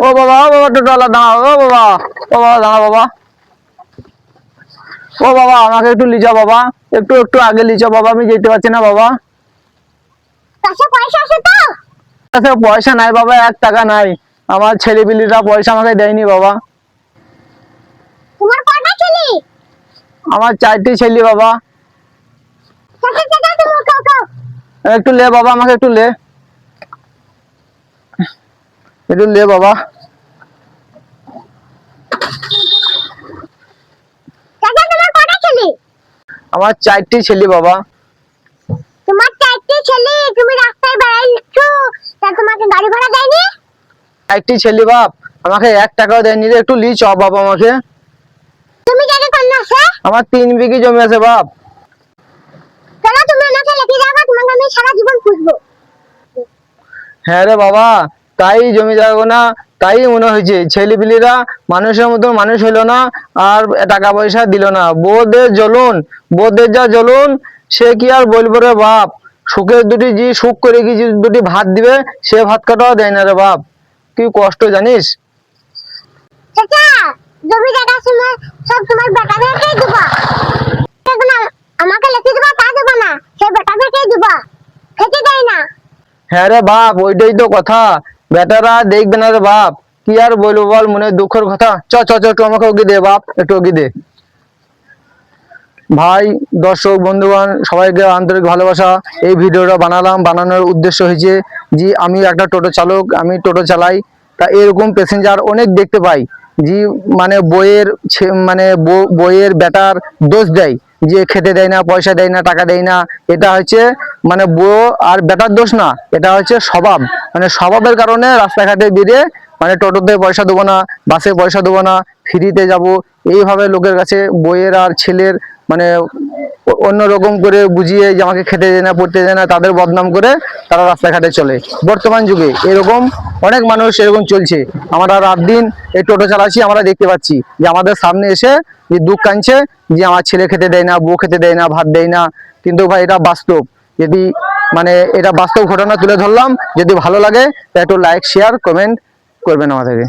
ও বাবা, ও বাবা, টোটোওয়ালা দাঁড়াও, ও বাবা, ও বাবা দাঁড়াও বাবা। ও বাবা, আমাকে একটু লিচা বাবা, একটু একটু আগে লিচা বাবা, আমি যেতে পারছি না বাবা। কাছে পয়সা আছে তো? কাছে পয়সা নাই বাবা, 1 টাকা নাই। আমার ছেলেপিলিরা পয়সা আমাকে দেয়নি বাবা। তোমার কয়টা ছেলে? আমার 4টি ছেলে বাবা। চাচা চাচা তুমি উঠো উঠো। একটু লে বাবা, আমাকে একটু লে, একটু লে বাবা। চাচা তোমার কয়টা ছেলে? আমার 4টি ছেলে বাবা। তোমার 4টে ছেলে, তুমি রাস্তায় বেড়াইছো, তা তোমাকে গাড়ি ভাড়া দেয়নি? 4টি ছেলে বাপ, আমাকে 1 টাকাও দেয়নি রে, একটু লি চ বাবা আমাকে। তুমি জায়গা কোন আছে? আমার 3 বিঘি জমি আছে বাপ। চলো তুমি আমাকে লিখে দাও, তোমাকে আমি সারা জীবন খুঁজবো। হ্যাঁ রে বাবা, তাই জমি জায়গা না, তাই মনে হয়েছে ছেলেপিলিরা মানুষের মতো মানুষ হইলো না, আর টাকা পয়সা দিল না। বউদের জ্বলুন, বউদের যা জ্বলুন, সে কি আর বলবো রে বাপ। সুখের দুটি যে সুখ করে কি যে দুটি ভাত দিবে, সে ভাত কাটাও দেয় না রে বাপ। কি কষ্ট জানিস। চাচা জমি জায়গা সব তোমার বেটাদেরকেই দিবা, আমাকে লিখে দিবা তা দেবো না, সে বেটাদেরকেই দিবা, খেতে দেয় না। হ্যাঁ রে বাপ, ওইটাই তো কথা, বেটারা দেখবে না রে বাপ। কি আর বলবো বল, মনে দুঃখের কথা। চ চ চ, একটু আমাকে ওগি দে বাপ, একটু ওগি দে। ভাই, দর্শক বন্ধুগণ, সবাইকে আন্তরিক ভালোবাসা। এই ভিডিওটা বানানোর উদ্দেশ্য হয়েছে যে আমি একটা টোটো চালক, আমি টোটো চালাই। তা এরকম প্যাসেঞ্জার অনেক দেখতে পাই, যে মানে বইয়ের বেটার দোষ দেয়, যে খেতে দেয় না, পয়সা দেয় না, টাকা দেয় না। এটা হচ্ছে মানে বউ আর বেটার দোষ না, এটা হচ্ছে স্বভাব। মানে স্বভাবের কারণে রাস্তাঘাটে বেরিয়ে মানে টোটোতে পয়সা দেবো না, বাসে পয়সা দেবো না, ফ্রিতে যাব, এইভাবে লোকের কাছে বইয়ের আর ছেলের মানে অন্যরকম করে বুঝিয়ে যে আমাকে খেতে দেয় না, পড়তে দেয় না, তাদের বদনাম করে তারা রাস্তাঘাটে চলে। বর্তমান যুগে এরকম অনেক মানুষ এরকম চলছে। আমরা রাত দিন এই টোটো চালাচ্ছি, আমরা দেখতে পাচ্ছি যে আমাদের সামনে এসে যে দুঃখ কাঁদছে, যে আমার ছেলে খেতে দেয় না, বউ খেতে দেয় না, ভাত দেয় না। কিন্তু ভাই এটা বাস্তব। যদি মানে এটা বাস্তব ঘটনা তুলে ধরলাম, যদি ভালো লাগে তা একটু লাইক শেয়ার কমেন্ট করবেন আমাদেরকে।